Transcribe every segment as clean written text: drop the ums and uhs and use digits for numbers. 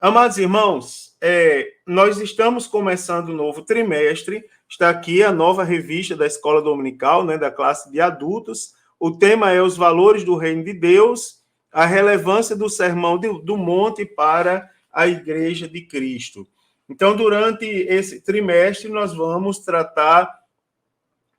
Amados irmãos, nós estamos começando um novo trimestre. Está aqui a nova revista da Escola Dominical, né, da classe de adultos. O tema é os valores do Reino de Deus, a relevância do Sermão do Monte para a Igreja de Cristo. Então, durante esse trimestre, nós vamos tratar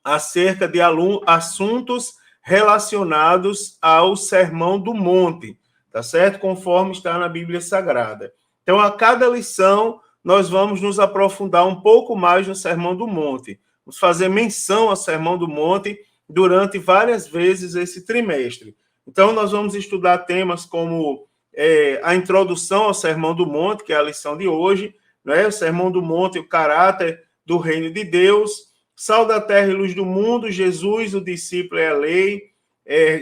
acerca de assuntos relacionados ao Sermão do Monte, tá certo? Conforme está na Bíblia Sagrada. Então, a cada lição, nós vamos nos aprofundar um pouco mais no Sermão do Monte. Vamos fazer menção ao Sermão do Monte durante várias vezes esse trimestre. Então, nós vamos estudar temas como a introdução ao Sermão do Monte, que é a lição de hoje, né? O Sermão do Monte, o caráter do reino de Deus, sal da terra e luz do mundo, Jesus, o discípulo é a lei,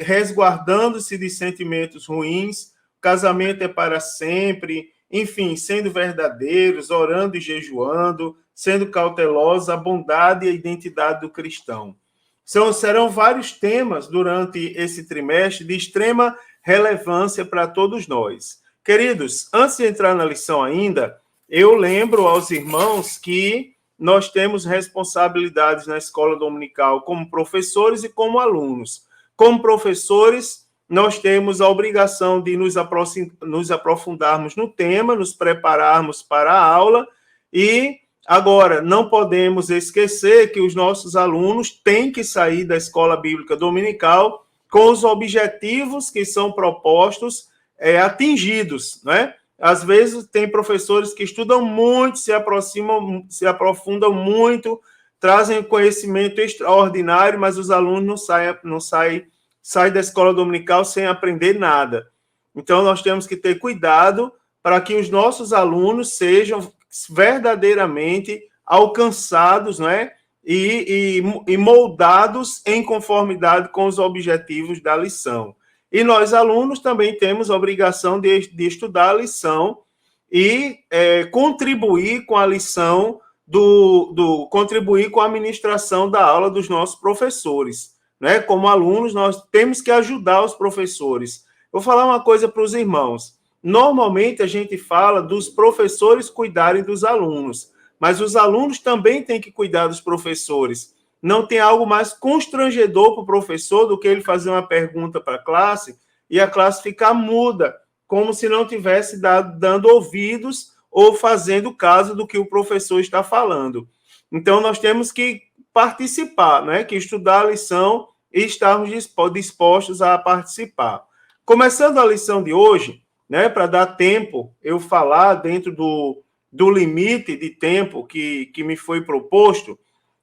resguardando-se de sentimentos ruins, o casamento é para sempre, enfim, sendo verdadeiros, orando e jejuando, sendo cautelosos, a bondade e a identidade do cristão. Serão vários temas durante esse trimestre de extrema relevância para todos nós. Queridos, antes de entrar na lição ainda, eu lembro aos irmãos que nós temos responsabilidades na escola dominical como professores e como alunos. Como professores, nós temos a obrigação de nos aprofundarmos no tema, nos prepararmos para a aula e, agora, não podemos esquecer que os nossos alunos têm que sair da escola bíblica dominical com os objetivos que são propostos atingidos, né? Às vezes, tem professores que estudam muito, se aprofundam muito, trazem conhecimento extraordinário, mas os alunos não saem da escola dominical sem aprender nada. Então, nós temos que ter cuidado para que os nossos alunos sejam verdadeiramente alcançados, né? E moldados em conformidade com os objetivos da lição. E nós, alunos, também temos a obrigação de estudar a lição e contribuir com a lição, contribuir com a administração da aula dos nossos professores. Né? Como alunos, nós temos que ajudar os professores. Vou falar uma coisa para os irmãos. Normalmente, a gente fala dos professores cuidarem dos alunos, mas os alunos também têm que cuidar dos professores. Não tem algo mais constrangedor para o professor do que ele fazer uma pergunta para a classe e a classe ficar muda, como se não tivesse dando ouvidos ou fazendo caso do que o professor está falando. Então, nós temos que participar, né? Que estudar a lição e estarmos dispostos a participar. Começando a lição de hoje, né? Para dar tempo eu falar dentro do limite de tempo que me foi proposto,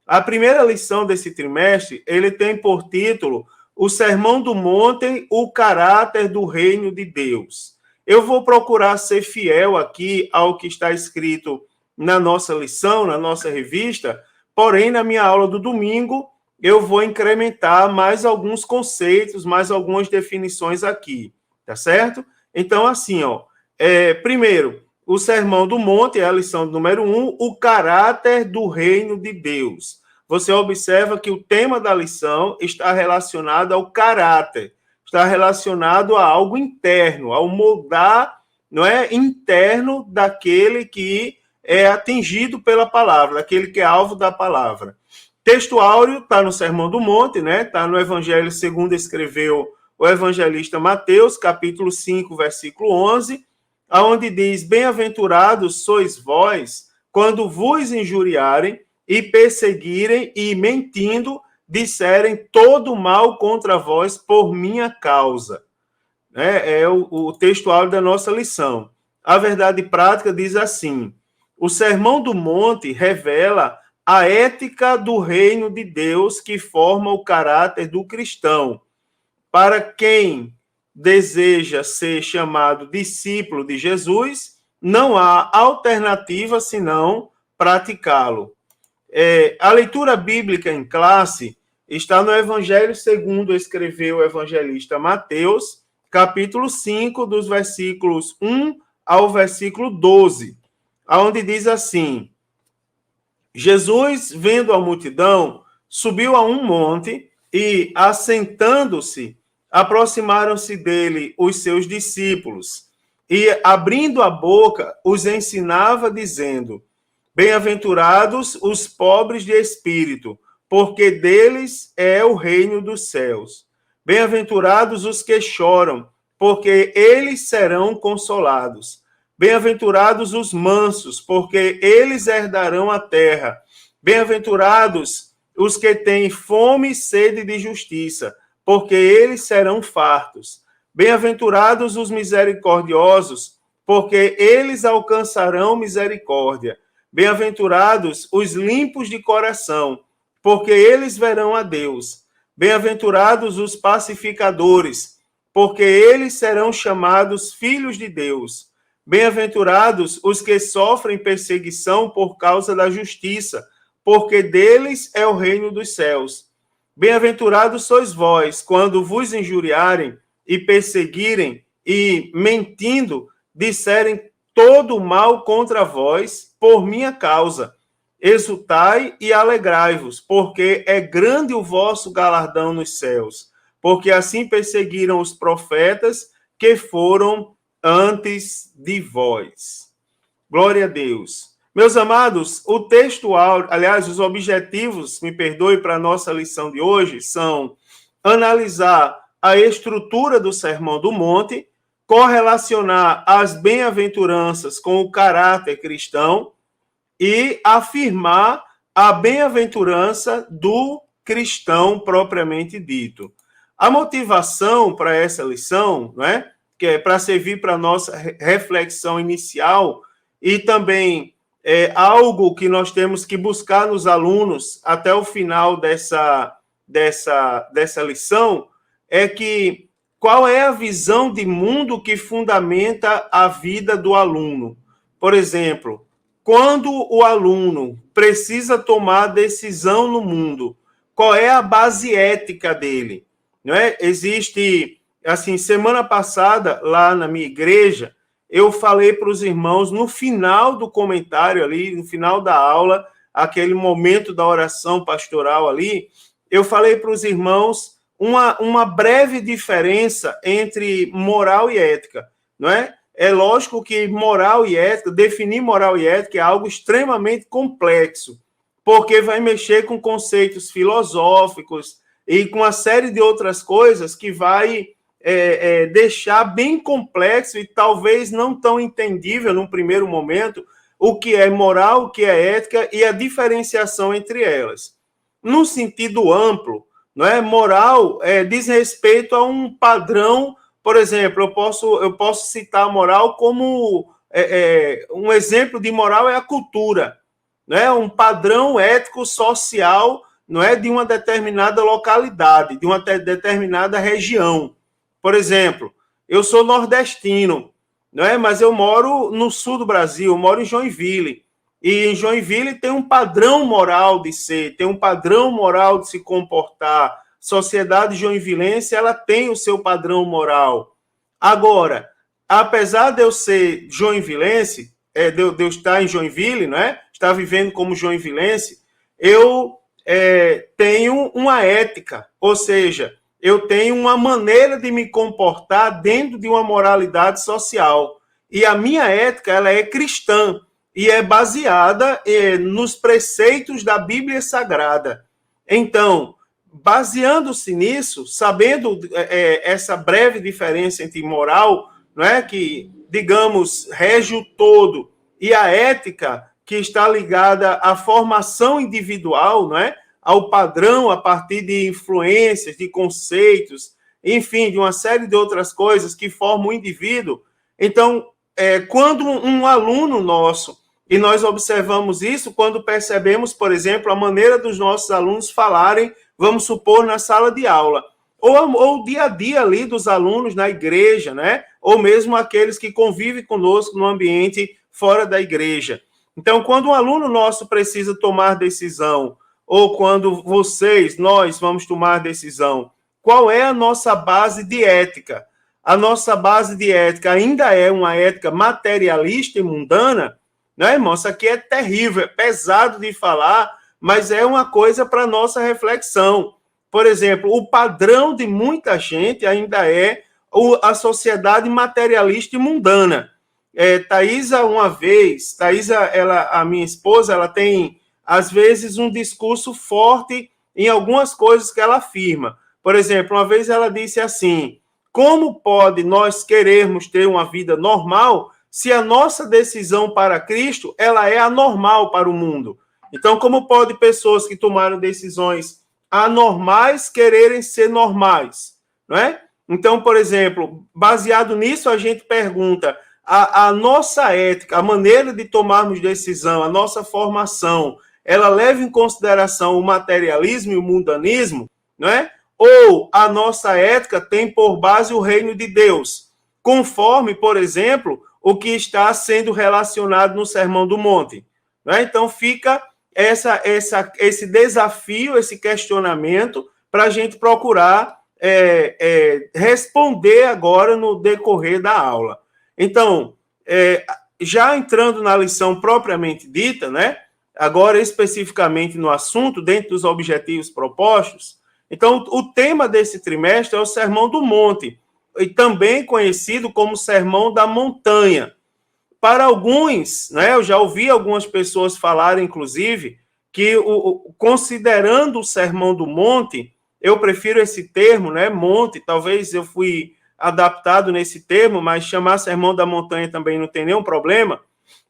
a primeira lição desse trimestre, ele tem por título o Sermão do Monte, o caráter do reino de Deus. Eu vou procurar ser fiel aqui ao que está escrito na nossa lição, na nossa revista, porém, na minha aula do domingo, eu vou incrementar mais alguns conceitos, mais algumas definições aqui, tá certo? Então, assim, primeiro, o Sermão do Monte é a lição número 1, o caráter do reino de Deus. Você observa que o tema da lição está relacionado ao caráter, está relacionado a algo interno, ao moldar, não é, interno daquele que é atingido pela palavra, daquele que é alvo da palavra. Texto áureo está no Sermão do Monte, né? Está no Evangelho segundo escreveu o evangelista Mateus, capítulo 5, versículo 11, aonde diz: bem-aventurados sois vós, quando vos injuriarem e perseguirem e, mentindo, disserem todo mal contra vós por minha causa. É o textual da nossa lição. A verdade prática diz assim: o Sermão do Monte revela a ética do reino de Deus que forma o caráter do cristão. Para quem deseja ser chamado discípulo de Jesus, não há alternativa senão praticá-lo. A leitura bíblica em classe está no Evangelho segundo escreveu o evangelista Mateus, capítulo 5, dos versículos 1 ao versículo 12, onde diz assim: Jesus, vendo a multidão, subiu a um monte e, assentando-se, aproximaram-se dele os seus discípulos. e, abrindo a boca, os ensinava, dizendo: Bem-aventurados os pobres de espírito, porque deles é o reino dos céus. Bem-aventurados os que choram, porque eles serão consolados. Bem-aventurados os mansos, porque eles herdarão a terra. Bem-aventurados os que têm fome e sede de justiça, porque eles serão fartos. Bem-aventurados os misericordiosos, porque eles alcançarão misericórdia. Bem-aventurados os limpos de coração, porque eles verão a Deus. Bem-aventurados os pacificadores, porque eles serão chamados filhos de Deus. Bem-aventurados os que sofrem perseguição por causa da justiça, porque deles é o reino dos céus. Bem-aventurados sois vós, quando vos injuriarem e perseguirem e, mentindo, disserem todo mal contra vós por minha causa. Exultai e alegrai-vos, porque é grande o vosso galardão nos céus, porque assim perseguiram os profetas que foram antes de vós. Glória a Deus. Meus amados, o texto, aliás, os objetivos, me perdoe, para a nossa lição de hoje, são analisar a estrutura do Sermão do Monte, correlacionar as bem-aventuranças com o caráter cristão e afirmar a bem-aventurança do cristão propriamente dito. A motivação para essa lição, né, que é para servir para a nossa reflexão inicial e também algo que nós temos que buscar nos alunos até o final dessa lição, é que qual é a visão de mundo que fundamenta a vida do aluno? Por exemplo, quando o aluno precisa tomar decisão no mundo, qual é a base ética dele? Não é? Existe, assim, semana passada, lá na minha igreja, eu falei para os irmãos, no final do comentário ali, no final da aula, aquele momento da oração pastoral ali, eu falei para os irmãos uma breve diferença entre moral e ética, não é? É lógico que moral e ética, definir moral e ética é algo extremamente complexo, porque vai mexer com conceitos filosóficos e com uma série de outras coisas que vai deixar bem complexo e talvez não tão entendível num primeiro momento o que é moral, o que é ética e a diferenciação entre elas. Num sentido amplo, não é? Moral diz respeito a um padrão. Por exemplo, eu posso citar a moral como um exemplo de moral é a cultura, não é? Um padrão ético social, não é, de uma determinada localidade, de uma determinada região. Por exemplo, eu sou nordestino, não é? Mas eu moro no sul do Brasil, eu moro em Joinville. E em Joinville tem um padrão moral de ser, tem um padrão moral de se comportar. Sociedade joinvilense, ela tem o seu padrão moral. Agora, apesar de eu ser joinvilense, de eu estar em Joinville, não é? Estar vivendo como joinvilense, eu tenho uma ética, ou seja, eu tenho uma maneira de me comportar dentro de uma moralidade social. E a minha ética, ela é cristã e é baseada nos preceitos da Bíblia Sagrada. Então, baseando-se nisso, sabendo essa breve diferença entre moral, não é, que, digamos, rege o todo, e a ética, que está ligada à formação individual, não é? Ao padrão a partir de influências, de conceitos, enfim, de uma série de outras coisas que formam o indivíduo. Então, quando um aluno nosso, e nós observamos isso quando percebemos, por exemplo, a maneira dos nossos alunos falarem, vamos supor, na sala de aula, ou o dia a dia ali dos alunos na igreja, né? Ou mesmo aqueles que convivem conosco no ambiente fora da igreja. Então, quando um aluno nosso precisa tomar decisão, ou quando nós vamos tomar decisão, qual é a nossa base de ética? A nossa base de ética ainda é uma ética materialista e mundana? Né, irmão? Isso aqui é terrível, é pesado de falar, mas é uma coisa para nossa reflexão. Por exemplo, o padrão de muita gente ainda é a sociedade materialista e mundana. Thaisa, a minha esposa, ela tem, às vezes, um discurso forte em algumas coisas que ela afirma. Por exemplo, uma vez ela disse assim: como pode nós querermos ter uma vida normal se a nossa decisão para Cristo ela é anormal para o mundo? Então, como pode pessoas que tomaram decisões anormais quererem ser normais? Não é? Então, por exemplo, baseado nisso, a gente pergunta: a nossa ética, a maneira de tomarmos decisão, a nossa formação, ela leva em consideração o materialismo e o mundanismo, não é? Ou a nossa ética tem por base o reino de Deus, conforme, por exemplo, o que está sendo relacionado no Sermão do Monte. Não é? Então, fica esse desafio, esse questionamento, para a gente procurar responder agora no decorrer da aula. Então, já entrando na lição propriamente dita, né? Agora especificamente no assunto, dentro dos objetivos propostos, então o tema desse trimestre é o Sermão do Monte, e também conhecido como Sermão da Montanha. Para alguns, né, eu já ouvi algumas pessoas falarem, inclusive, que considerando o Sermão do Monte, eu prefiro esse termo, né, monte, talvez eu fui adaptado nesse termo, mas chamar Sermão da Montanha também não tem nenhum problema.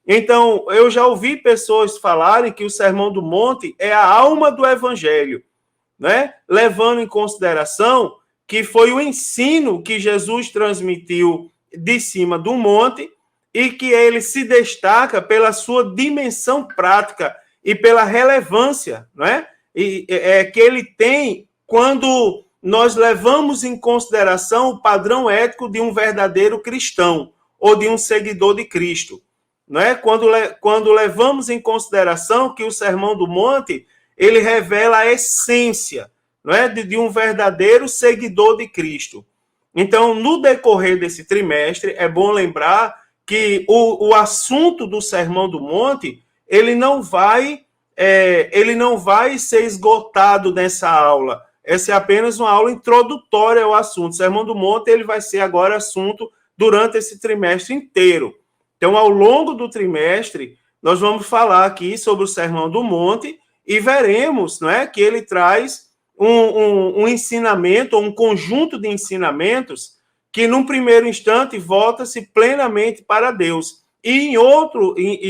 Então, eu já ouvi pessoas falarem que o Sermão do Monte é a alma do Evangelho, né? Levando em consideração que foi o ensino que Jesus transmitiu de cima do monte e que ele se destaca pela sua dimensão prática e pela relevância, né? Que ele tem quando nós levamos em consideração o padrão ético de um verdadeiro cristão ou de um seguidor de Cristo. Não é? Quando levamos em consideração que o Sermão do Monte ele revela a essência, não é, de um verdadeiro seguidor de Cristo. Então, no decorrer desse trimestre, é bom lembrar que o assunto do Sermão do Monte ele não vai ser esgotado nessa aula. Essa é apenas uma aula introdutória ao assunto. O Sermão do Monte ele vai ser agora assunto durante esse trimestre inteiro. Então, ao longo do trimestre, nós vamos falar aqui sobre o Sermão do Monte e veremos, não é, que ele traz um ensinamento, um conjunto de ensinamentos que, num primeiro instante, volta-se plenamente para Deus. E,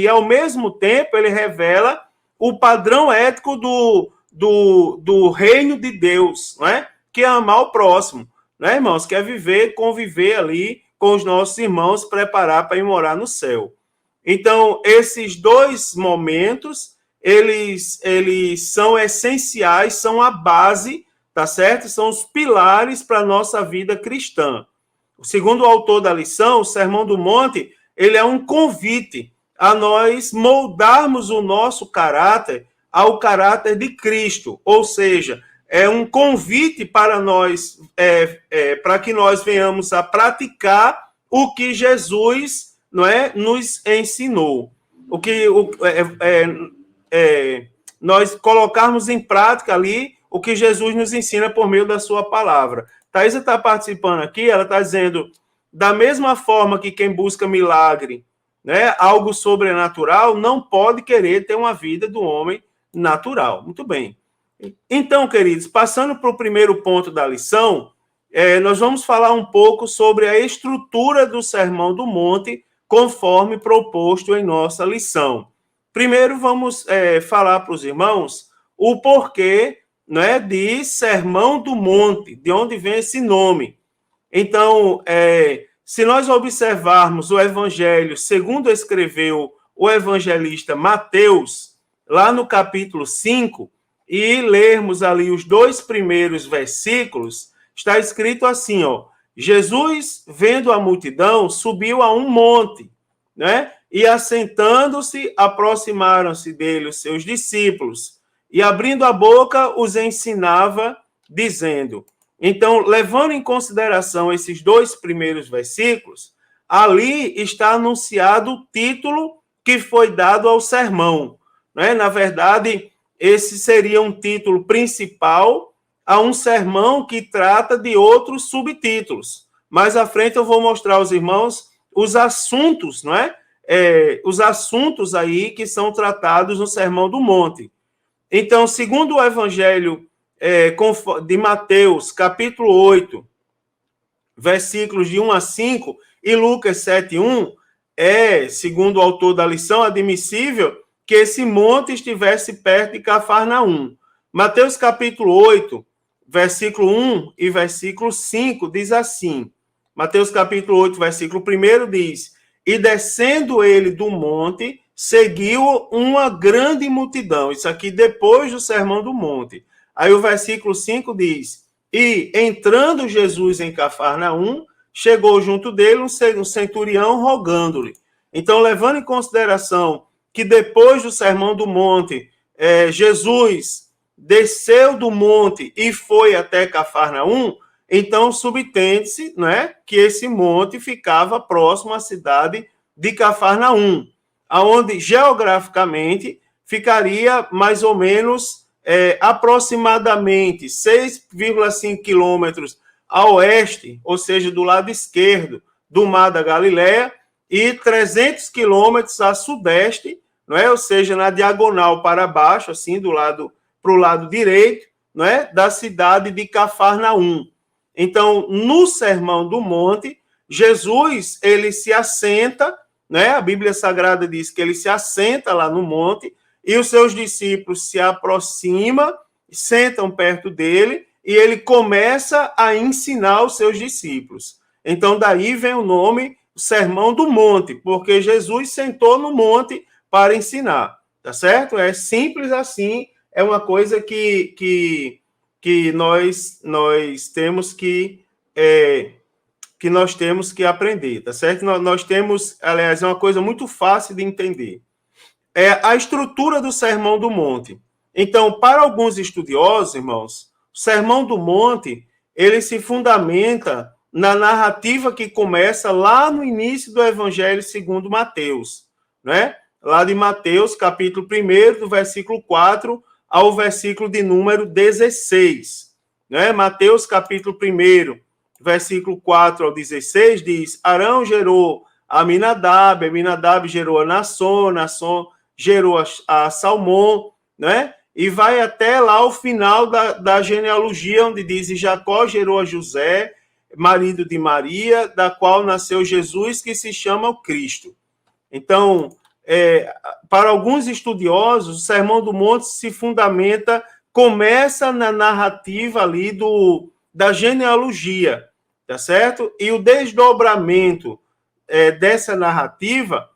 ao mesmo tempo, ele revela o padrão ético do reino de Deus, não é? Que é amar o próximo, né, irmãos? Que é conviver ali com os nossos irmãos, preparar para ir morar no céu. Então, esses dois momentos, eles são essenciais, são a base, tá certo? São os pilares para a nossa vida cristã. Segundo o autor da lição, o Sermão do Monte, ele é um convite a nós moldarmos o nosso caráter ao caráter de Cristo, ou seja, é um convite para nós, para que nós venhamos a praticar o que Jesus, não é, nos ensinou. Nós colocarmos em prática ali o que Jesus nos ensina por meio da sua palavra. Thaisa está participando aqui, ela está dizendo, da mesma forma que quem busca milagre, né, algo sobrenatural, não pode querer ter uma vida do homem natural. Muito bem. Então, queridos, passando para o primeiro ponto da lição, nós vamos falar um pouco sobre a estrutura do Sermão do Monte, conforme proposto em nossa lição. Primeiro, vamos falar para os irmãos o porquê, né, de Sermão do Monte, de onde vem esse nome. Então, se nós observarmos o Evangelho, segundo escreveu o evangelista Mateus, lá no capítulo 5, e lermos ali os 2 primeiros versículos, está escrito assim, ó: Jesus, vendo a multidão, subiu a um monte, né? E assentando-se, aproximaram-se dele os seus discípulos, e abrindo a boca, os ensinava, dizendo. Então, levando em consideração esses 2 primeiros versículos, ali está anunciado o título que foi dado ao sermão, né? Na verdade, esse seria um título principal a um sermão que trata de outros subtítulos. Mais à frente eu vou mostrar aos irmãos os assuntos, não é? Os assuntos aí que são tratados no Sermão do Monte. Então, segundo o Evangelho de Mateus, capítulo 8, versículos de 1 a 5, e Lucas 7, 1, segundo o autor da lição, admissível que esse monte estivesse perto de Cafarnaum. Mateus capítulo 8, versículo 1 e versículo 5 diz assim, Mateus capítulo 8, versículo 1 diz, e descendo ele do monte, seguiu uma grande multidão. Isso aqui depois do Sermão do Monte. Aí o versículo 5 diz, e entrando Jesus em Cafarnaum, chegou junto dele um centurião rogando-lhe. Então, levando em consideração que depois do Sermão do Monte, Jesus desceu do monte e foi até Cafarnaum, então subtende-se, né, que esse monte ficava próximo à cidade de Cafarnaum, aonde geograficamente ficaria mais ou menos aproximadamente 6,5 quilômetros a oeste, ou seja, do lado esquerdo do Mar da Galileia, e 300 quilômetros a sudeste, não é? Ou seja, na diagonal para baixo, assim, para o lado direito, não é? Da cidade de Cafarnaum. Então, no Sermão do Monte, Jesus, ele se assenta, né? A Bíblia Sagrada diz que ele se assenta lá no monte, e os seus discípulos se aproximam, sentam perto dele, e ele começa a ensinar os seus discípulos. Então, daí vem o nome Sermão do Monte, porque Jesus sentou no monte para ensinar, tá certo? É simples assim, é uma coisa que nós temos que aprender, tá certo? Nós temos, aliás, é uma coisa muito fácil de entender. É a estrutura do Sermão do Monte. Então, para alguns estudiosos, irmãos, o Sermão do Monte, ele se fundamenta na narrativa que começa lá no início do Evangelho segundo Mateus, né? Lá de Mateus, capítulo 1, do versículo 4 ao versículo de número 16, né? Mateus, capítulo 1, versículo 4 ao 16, diz, Arão gerou a Aminadab, Aminadab gerou a Nasson, Nasson gerou a Salmão, né? E vai até lá o final da genealogia, onde diz, e Jacó gerou a José, marido de Maria, da qual nasceu Jesus, que se chama o Cristo. Então, para alguns estudiosos, o Sermão do Monte se fundamenta, começa na narrativa ali da genealogia, tá certo? E o desdobramento dessa narrativa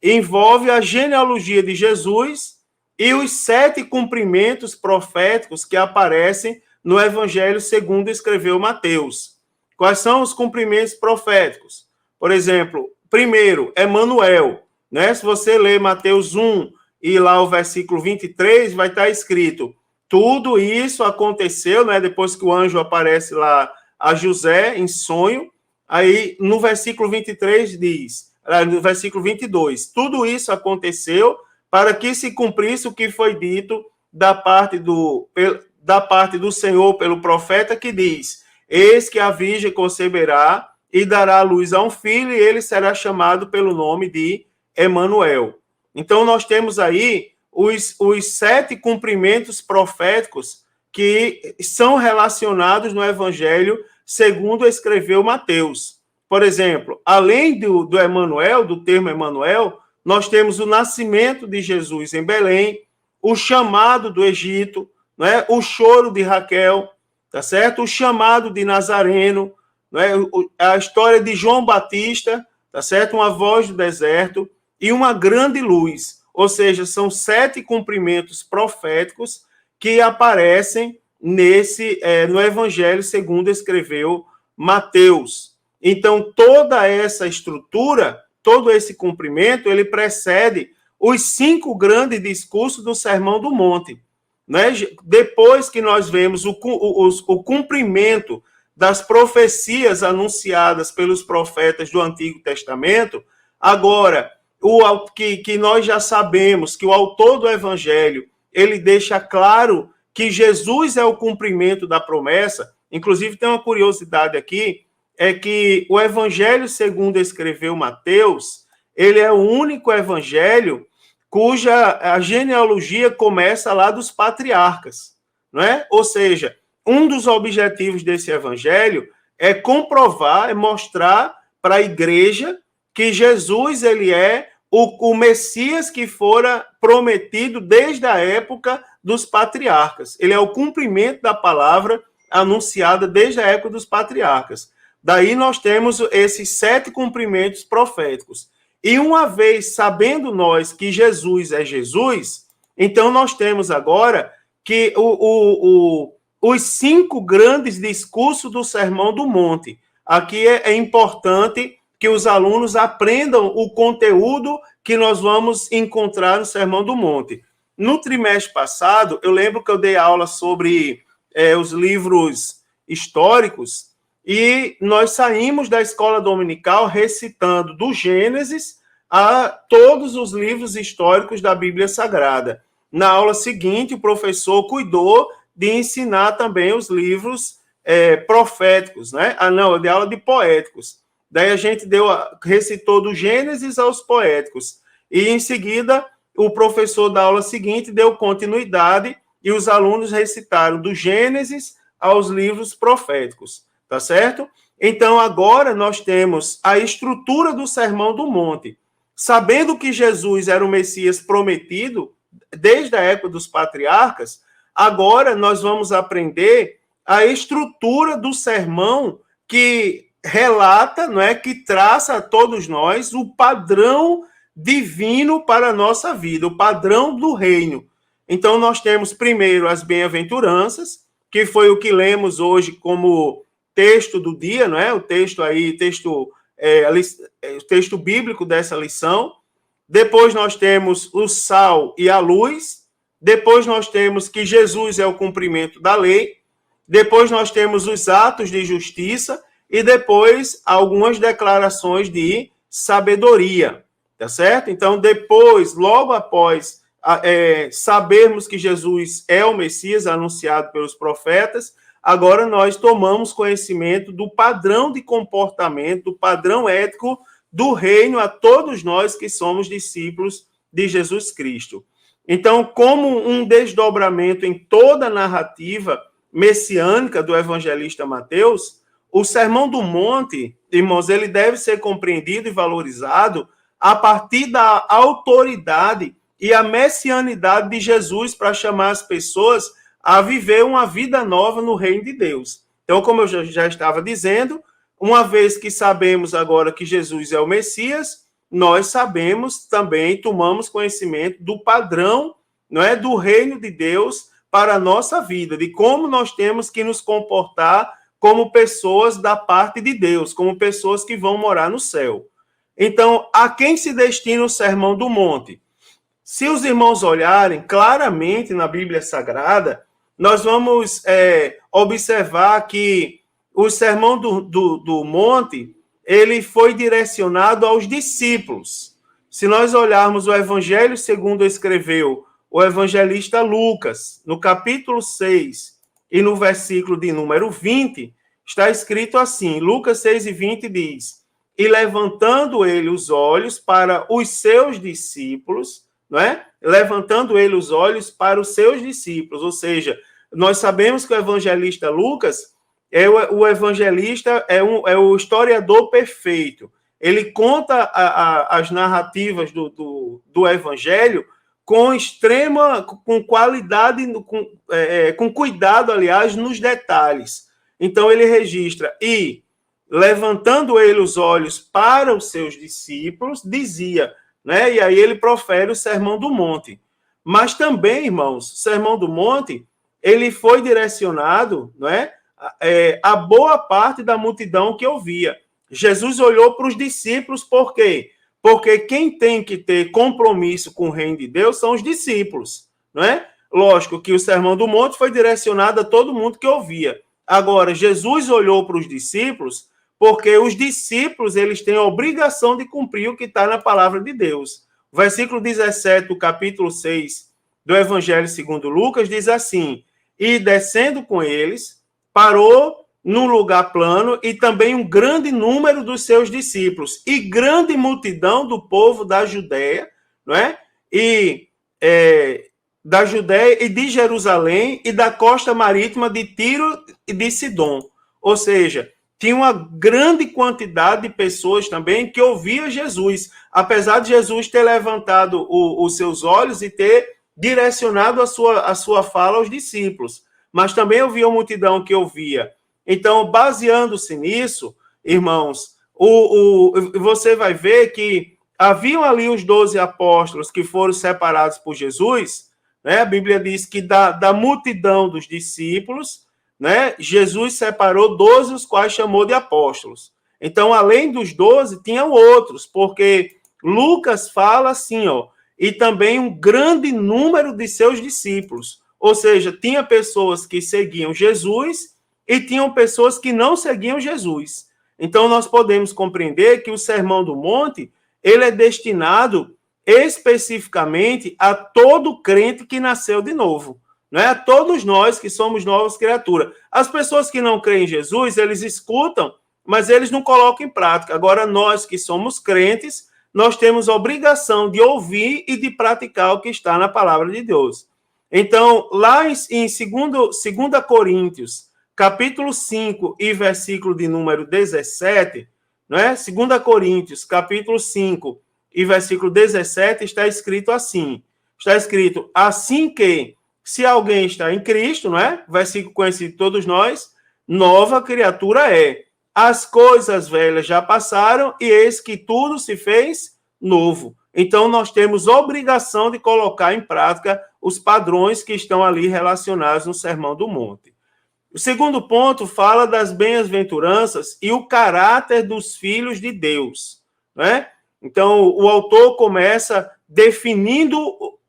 envolve a genealogia de Jesus e os 7 cumprimentos proféticos que aparecem no Evangelho segundo escreveu Mateus. Quais são os cumprimentos proféticos? Por exemplo, primeiro, Emanuel, né? Se você ler Mateus 1 e lá o versículo 23, vai estar escrito, tudo isso aconteceu, né? Depois que o anjo aparece lá a José em sonho, aí no versículo 23 diz, no versículo 22, tudo isso aconteceu para que se cumprisse o que foi dito da parte do Senhor pelo profeta, que diz, eis que a virgem conceberá e dará à luz a um filho, e ele será chamado pelo nome de Emanuel. Então, nós temos aí os 7 cumprimentos proféticos que são relacionados no Evangelho segundo escreveu Mateus. Por exemplo, além do Emanuel, do termo Emanuel, nós temos o nascimento de Jesus em Belém, o chamado do Egito, né? O choro de Raquel, tá certo? O chamado de Nazareno, né? A história de João Batista, tá certo? Uma voz do deserto e uma grande luz. Ou seja, são 7 cumprimentos proféticos que aparecem no Evangelho segundo escreveu Mateus. Então, toda essa estrutura, todo esse cumprimento, ele precede os 5 grandes discursos do Sermão do Monte. Né? Depois que nós vemos o cumprimento das profecias anunciadas pelos profetas do Antigo Testamento, agora, que nós já sabemos que o autor do Evangelho, ele deixa claro que Jesus é o cumprimento da promessa. Inclusive, tem uma curiosidade aqui, é que o evangelho segundo escreveu Mateus, ele é o único evangelho cuja a genealogia começa lá dos patriarcas, não é? Ou seja, um dos objetivos desse evangelho é comprovar, é mostrar para a igreja que Jesus ele é o Messias que fora prometido desde a época dos patriarcas. Ele é o cumprimento da palavra anunciada desde a época dos patriarcas. Daí nós temos esses 7 cumprimentos proféticos. E uma vez sabendo nós que Jesus é Jesus, então nós temos agora que os 5 grandes discursos do Sermão do Monte. Aqui é importante que os alunos aprendam o conteúdo que nós vamos encontrar no Sermão do Monte. No trimestre passado, eu lembro que eu dei aula sobre os livros históricos e nós saímos da escola dominical recitando do Gênesis a todos os livros históricos da Bíblia Sagrada. Na aula seguinte, o professor cuidou de ensinar também os livros proféticos, né? Eu dei aula de poéticos. Daí a gente recitou do Gênesis aos poéticos. E, em seguida, o professor da aula seguinte deu continuidade e os alunos recitaram do Gênesis aos livros proféticos. Tá certo? Então, agora nós temos a estrutura do Sermão do Monte. Sabendo que Jesus era o Messias prometido desde a época dos patriarcas, agora nós vamos aprender a estrutura do sermão que relata, não é, que traça a todos nós o padrão divino para a nossa vida, o padrão do reino. Então, nós temos primeiro as bem-aventuranças, que foi o que lemos hoje como texto do dia, não é? O texto bíblico dessa lição. Depois nós temos o sal e a luz. Depois nós temos que Jesus é o cumprimento da lei. Depois nós temos os atos de justiça e depois algumas declarações de sabedoria, tá certo? Então, depois, logo após sabermos que Jesus é o Messias anunciado pelos profetas, agora nós tomamos conhecimento do padrão de comportamento, do padrão ético do reino a todos nós que somos discípulos de Jesus Cristo. Então, como um desdobramento em toda a narrativa messiânica do evangelista Mateus, o Sermão do Monte, irmãos, ele deve ser compreendido e valorizado a partir da autoridade e a messianidade de Jesus para chamar as pessoas a viver uma vida nova no reino de Deus. Então, como eu já estava dizendo, uma vez que sabemos agora que Jesus é o Messias, nós sabemos também, tomamos conhecimento do padrão, não é, do reino de Deus para a nossa vida, de como nós temos que nos comportar como pessoas da parte de Deus, como pessoas que vão morar no céu. Então, a quem se destina o Sermão do Monte? Se os irmãos olharem claramente na Bíblia Sagrada, nós vamos observar que o Sermão do Monte, ele foi direcionado aos discípulos. Se nós olharmos o Evangelho segundo escreveu o evangelista Lucas, no capítulo 6 e no versículo de número 20, está escrito assim, Lucas 6:20 diz, e levantando ele os olhos para os seus discípulos, não é? Levantando ele os olhos para os seus discípulos, ou seja, nós sabemos que o evangelista Lucas o evangelista é o historiador perfeito. Ele conta as narrativas do evangelho com qualidade, com cuidado, aliás, nos detalhes. Então, ele registra, e levantando ele os olhos para os seus discípulos, dizia, né? E aí ele profere o Sermão do Monte. Mas também, irmãos, o Sermão do Monte, ele foi direcionado, não é? A boa parte da multidão que ouvia. Jesus olhou para os discípulos, por quê? Porque quem tem que ter compromisso com o reino de Deus são os discípulos, não é? Lógico que o Sermão do Monte foi direcionado a todo mundo que ouvia. Agora, Jesus olhou para os discípulos, porque os discípulos eles têm a obrigação de cumprir o que está na palavra de Deus. O versículo 17 do capítulo 6 do Evangelho segundo Lucas diz assim, e descendo com eles, parou num lugar plano, e também um grande número dos seus discípulos, e grande multidão do povo da Judéia, não é? E da Judéia e de Jerusalém e da costa marítima de Tiro e de Sidom. Ou seja, tinha uma grande quantidade de pessoas também que ouvia Jesus, apesar de Jesus ter levantado os seus olhos e ter direcionado a sua fala aos discípulos. Mas também havia uma multidão que ouvia. Então, baseando-se nisso, irmãos, você vai ver que haviam ali os 12 apóstolos que foram separados por Jesus, né? A Bíblia diz que da multidão dos discípulos, né, Jesus separou 12, os quais chamou de apóstolos. Então, além dos 12, tinham outros, porque Lucas fala assim, ó, e também um grande número de seus discípulos. Ou seja, tinha pessoas que seguiam Jesus e tinham pessoas que não seguiam Jesus. Então, nós podemos compreender que o Sermão do Monte, ele é destinado especificamente a todo crente que nasceu de novo. Não é a todos nós que somos novas criaturas. As pessoas que não creem em Jesus, eles escutam, mas eles não colocam em prática. Agora, nós que somos crentes, nós temos a obrigação de ouvir e de praticar o que está na palavra de Deus. Então, lá em 2 Coríntios, capítulo 5 e versículo de número 17, não é? 2 Coríntios, capítulo 5 e versículo 17, está escrito assim. Está escrito, assim que, se alguém está em Cristo, não é? Versículo conhecido de todos nós, nova criatura é. As coisas velhas já passaram e eis que tudo se fez novo. Então, nós temos obrigação de colocar em prática os padrões que estão ali relacionados no Sermão do Monte. O segundo ponto fala das bem-aventuranças e o caráter dos filhos de Deus, né? Então, o autor começa definindo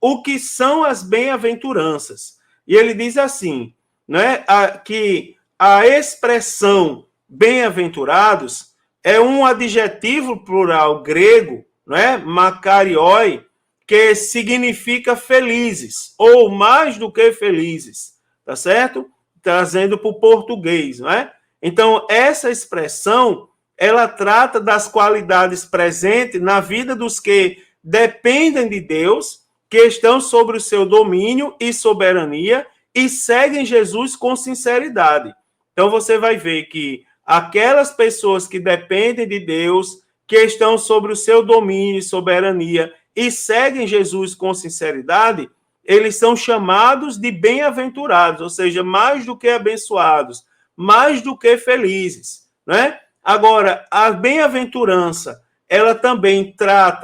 o que são as bem-aventuranças. E ele diz assim, né, que a expressão bem-aventurados é um adjetivo plural grego, né, makarioi, que significa felizes, ou mais do que felizes, tá certo? Trazendo para o português, não é? Então, essa expressão, ela trata das qualidades presentes na vida dos que dependem de Deus, que estão sobre o seu domínio e soberania e seguem Jesus com sinceridade. Então, você vai ver que aquelas pessoas que dependem de Deus, que estão sobre o seu domínio e soberania e seguem Jesus com sinceridade, eles são chamados de bem-aventurados, ou seja, mais do que abençoados, mais do que felizes, né? Agora, a bem-aventurança, ela também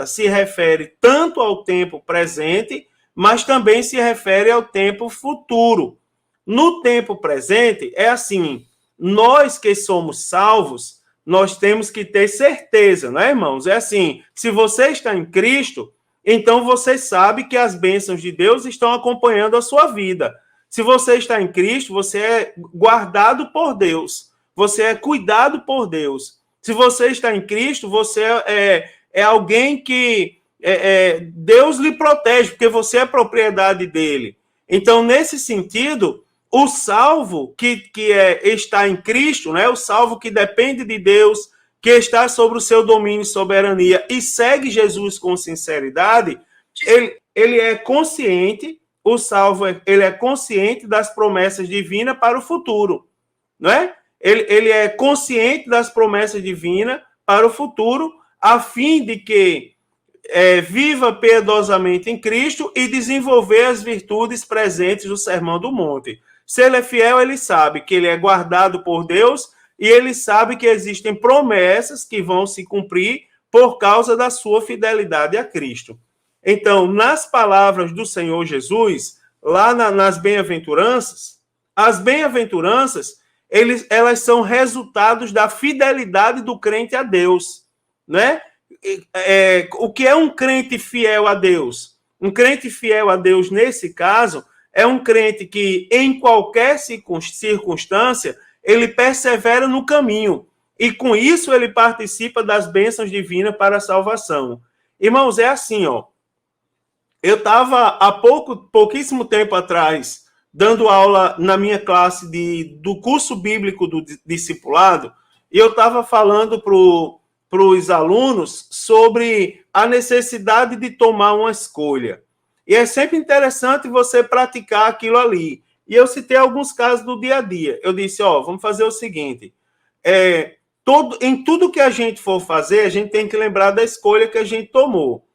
se refere tanto ao tempo presente, mas também se refere ao tempo futuro. No tempo presente, é assim, nós que somos salvos, nós temos que ter certeza, né, irmãos? É assim, se você está em Cristo, então você sabe que as bênçãos de Deus estão acompanhando a sua vida. Se você está em Cristo, você é guardado por Deus. Você é cuidado por Deus. Se você está em Cristo, você é alguém que Deus lhe protege, porque você é propriedade dele. Então, nesse sentido, o salvo que está em Cristo, né, o salvo que depende de Deus, que está sobre o seu domínio e soberania e segue Jesus com sinceridade, ele é consciente, o salvo, ele é consciente das promessas divinas para o futuro, não é? Ele é consciente das promessas divinas para o futuro, a fim de que viva piedosamente em Cristo e desenvolver as virtudes presentes do Sermão do Monte. Se ele é fiel, ele sabe que ele é guardado por Deus e ele sabe que existem promessas que vão se cumprir por causa da sua fidelidade a Cristo. Então, nas palavras do Senhor Jesus, lá nas bem-aventuranças, as bem-aventuranças, elas são resultados da fidelidade do crente a Deus, né? O que é um crente fiel a Deus? Um crente fiel a Deus, nesse caso, é um crente que, em qualquer circunstância, ele persevera no caminho. E, com isso, ele participa das bênçãos divinas para a salvação. Irmãos, é assim, ó. Eu estava, há pouquíssimo tempo atrás, dando aula na minha classe do curso bíblico do discipulado, e eu estava falando para os alunos sobre a necessidade de tomar uma escolha. E é sempre interessante você praticar aquilo ali. E eu citei alguns casos do dia a dia. Eu disse, vamos fazer o seguinte, em tudo que a gente for fazer, a gente tem que lembrar da escolha que a gente tomou.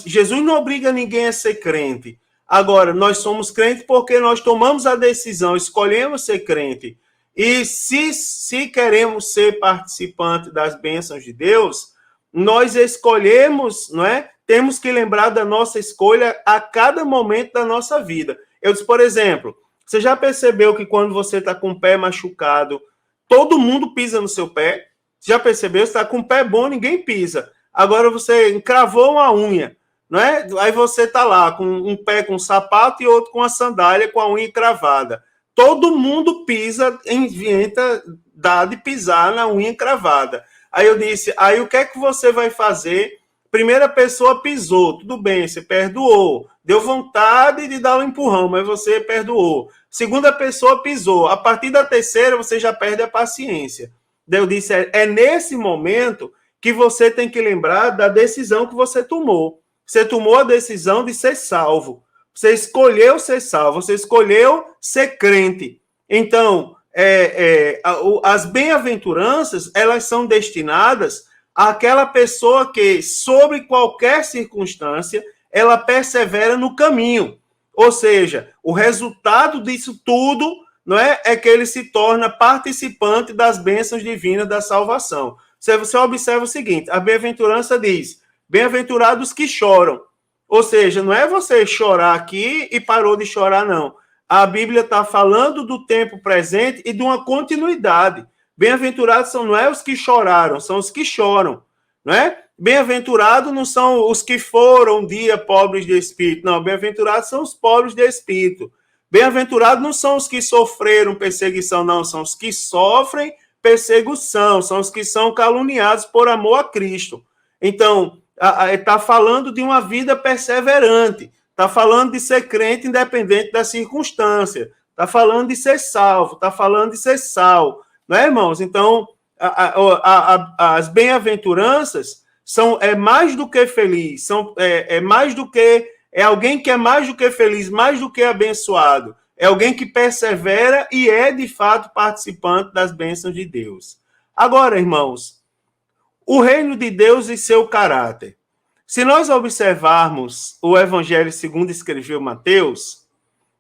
Jesus não obriga ninguém a ser crente. Agora, nós somos crentes porque nós tomamos a decisão, escolhemos ser crente. E se queremos ser participante das bênçãos de Deus, nós escolhemos, não é? Temos que lembrar da nossa escolha a cada momento da nossa vida. Eu disse, por exemplo, você já percebeu que quando você está com o pé machucado, todo mundo pisa no seu pé? Já percebeu? Você está com o pé bom, ninguém pisa. Agora você encravou uma unha, não é? Aí você está lá com um pé com sapato e outro com a sandália com a unha encravada. Todo mundo pisa, inventa de pisar na unha encravada. Aí eu disse, aí o que é que você vai fazer? Primeira pessoa pisou, tudo bem, você perdoou. Deu vontade de dar um empurrão, mas você perdoou. Segunda pessoa pisou. A partir da terceira, você já perde a paciência. Daí eu disse, é nesse momento que você tem que lembrar da decisão que você tomou. Você tomou a decisão de ser salvo. Você escolheu ser salvo, você escolheu ser crente. Então, as bem-aventuranças, elas são destinadas àquela pessoa que, sobre qualquer circunstância, ela persevera no caminho. Ou seja, o resultado disso tudo, não é que ele se torna participante das bênçãos divinas da salvação. Você observa o seguinte, a bem-aventurança diz, bem-aventurados que choram. Ou seja, não é você chorar aqui e parou de chorar, não. A Bíblia está falando do tempo presente e de uma continuidade. Bem-aventurados não é os que choraram, são os que choram, não é? Bem-aventurados não são os que foram um dia pobres de espírito, não. Bem-aventurados são os pobres de espírito. Bem-aventurados não são os que sofreram perseguição, não. São os que sofrem perseguição, são os que são caluniados por amor a Cristo. Então, está falando de uma vida perseverante, está falando de ser crente independente da circunstância, está falando de ser salvo, está falando de ser sal, não é, irmãos? Então, as bem-aventuranças é mais do que feliz, mais do que alguém que é mais do que feliz, mais do que abençoado, é alguém que persevera e é de fato participante das bênçãos de Deus. Agora, irmãos, o reino de Deus e seu caráter. Se nós observarmos o Evangelho segundo escreveu Mateus,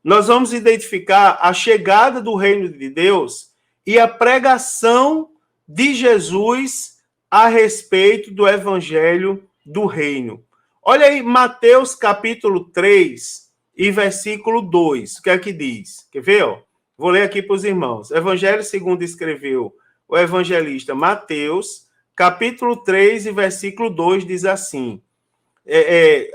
nós vamos identificar a chegada do reino de Deus e a pregação de Jesus a respeito do Evangelho do reino. Olha aí, Mateus capítulo 3 e versículo 2. O que é que diz? Quer ver? Ó? Vou ler aqui para os irmãos. Evangelho segundo escreveu o evangelista Mateus, capítulo 3 e versículo 2 diz assim.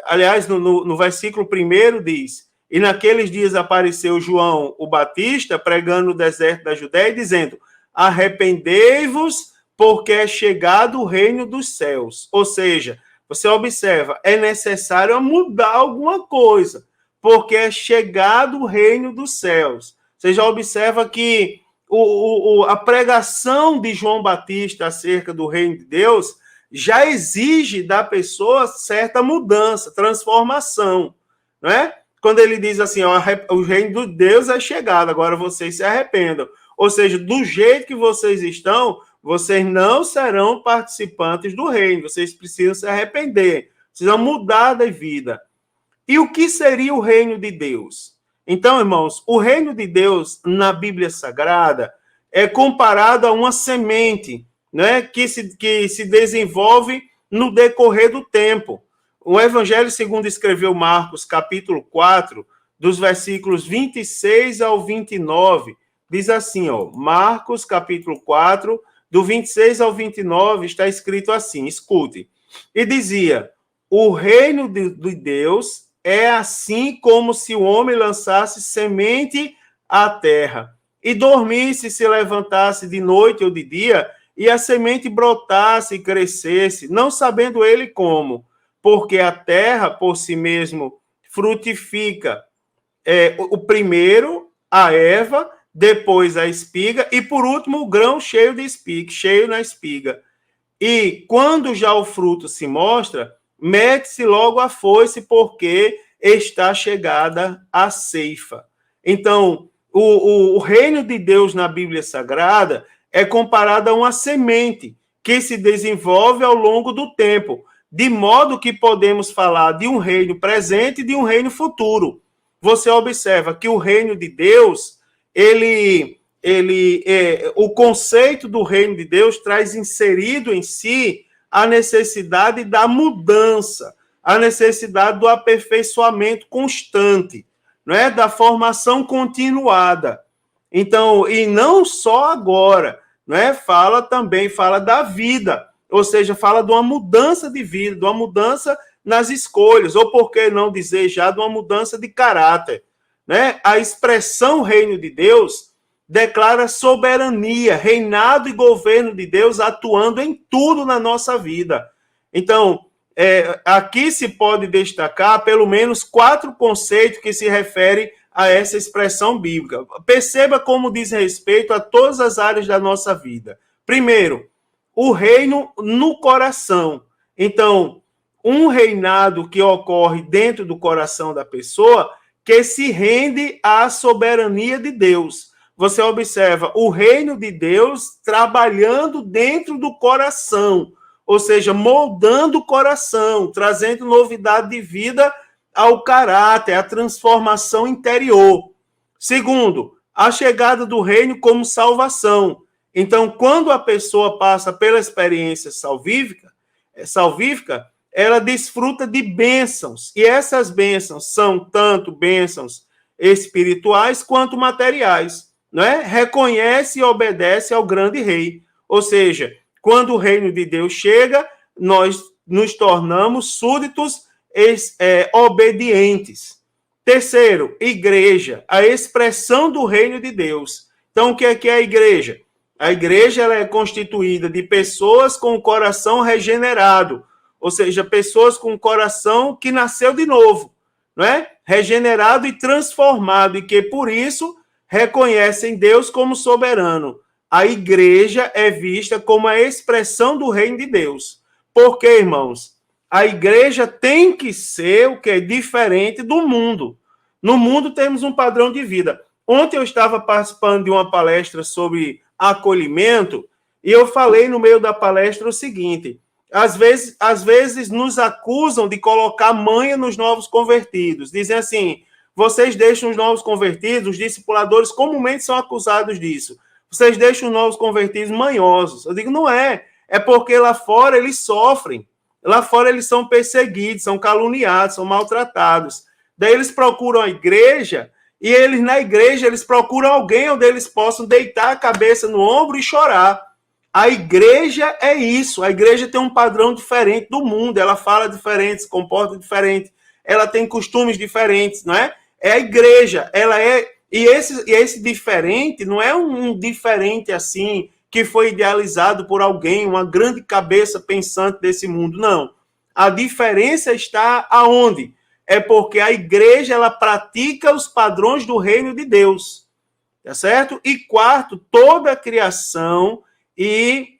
Aliás, no versículo 1 diz, e naqueles dias apareceu João o Batista, pregando no deserto da Judéia, dizendo, arrependei-vos, porque é chegado o reino dos céus. Ou seja, você observa, é necessário mudar alguma coisa, porque é chegado o reino dos céus. Você já observa que a pregação de João Batista acerca do reino de Deus já exige da pessoa certa mudança, transformação, não é? Quando ele diz assim, ó, o reino de Deus é chegado, agora vocês se arrependam. Ou seja, do jeito que vocês estão, vocês não serão participantes do reino, vocês precisam se arrepender, precisam mudar de vida. E o que seria o reino de Deus? Então, irmãos, o reino de Deus na Bíblia Sagrada é comparado a uma semente, né, que se desenvolve no decorrer do tempo. O Evangelho segundo escreveu Marcos, capítulo 4, dos versículos 26 ao 29, diz assim, ó, Marcos, capítulo 4, do 26 ao 29, está escrito assim, escute. E dizia, o reino de Deus é assim como se o homem lançasse semente à terra, e dormisse, se levantasse de noite ou de dia, e a semente brotasse e crescesse, não sabendo ele como, porque a terra por si mesmo frutifica, o primeiro, a erva, depois a espiga, e por último o grão cheio de espiga, cheio na espiga. E quando já o fruto se mostra, mete-se logo a foice, porque está chegada a ceifa. Então, o reino de Deus na Bíblia Sagrada é comparado a uma semente que se desenvolve ao longo do tempo, de modo que podemos falar de um reino presente e de um reino futuro. Você observa que o reino de Deus, o conceito do reino de Deus traz inserido em si a necessidade da mudança, a necessidade do aperfeiçoamento constante, não é? Da formação continuada. Então, e não só agora, não é? Fala da vida, ou seja, fala de uma mudança de vida, de uma mudança nas escolhas, ou por que não dizer já de uma mudança de caráter, né? A expressão reino de Deus declara soberania, reinado e governo de Deus atuando em tudo na nossa vida. Então, aqui se pode destacar pelo menos 4 conceitos que se referem a essa expressão bíblica. Perceba como diz respeito a todas as áreas da nossa vida. Primeiro, o reino no coração. Então, um reinado que ocorre dentro do coração da pessoa que se rende à soberania de Deus. Você observa o reino de Deus trabalhando dentro do coração, ou seja, moldando o coração, trazendo novidade de vida ao caráter, à transformação interior. Segundo, a chegada do reino como salvação. Então, quando a pessoa passa pela experiência salvífica, ela desfruta de bênçãos, e essas bênçãos são tanto bênçãos espirituais quanto materiais. Não é? Reconhece e obedece ao grande rei. Ou seja, quando o reino de Deus chega, nós nos tornamos súditos obedientes. Terceiro, igreja, a expressão do reino de Deus. Então, o que é a igreja? A igreja ela é constituída de pessoas com o coração regenerado, ou seja, pessoas com o coração que nasceu de novo, não é? Regenerado e transformado, e que, por isso, reconhecem Deus como soberano. A igreja é vista como a expressão do reino de Deus. Por quê, irmãos? A igreja tem que ser o que é diferente do mundo. No mundo temos um padrão de vida. Ontem eu estava participando de uma palestra sobre acolhimento e eu falei no meio da palestra o seguinte: às vezes nos acusam de colocar manha nos novos convertidos. Dizem assim: vocês deixam os novos convertidos, os discipuladores comumente são acusados disso. Vocês deixam os novos convertidos manhosos. Eu digo, não é. É porque lá fora eles sofrem. Lá fora eles são perseguidos, são caluniados, são maltratados. Daí eles procuram a igreja, e eles na igreja eles procuram alguém onde eles possam deitar a cabeça no ombro e chorar. A igreja é isso. A igreja tem um padrão diferente do mundo. Ela fala diferente, se comporta diferente. Ela tem costumes diferentes, não é? É a igreja, ela é... E esse diferente não é um diferente assim, que foi idealizado por alguém, uma grande cabeça pensante desse mundo, não. A diferença está aonde? É porque a igreja, ela pratica os padrões do reino de Deus, tá certo? E quarto, toda a criação e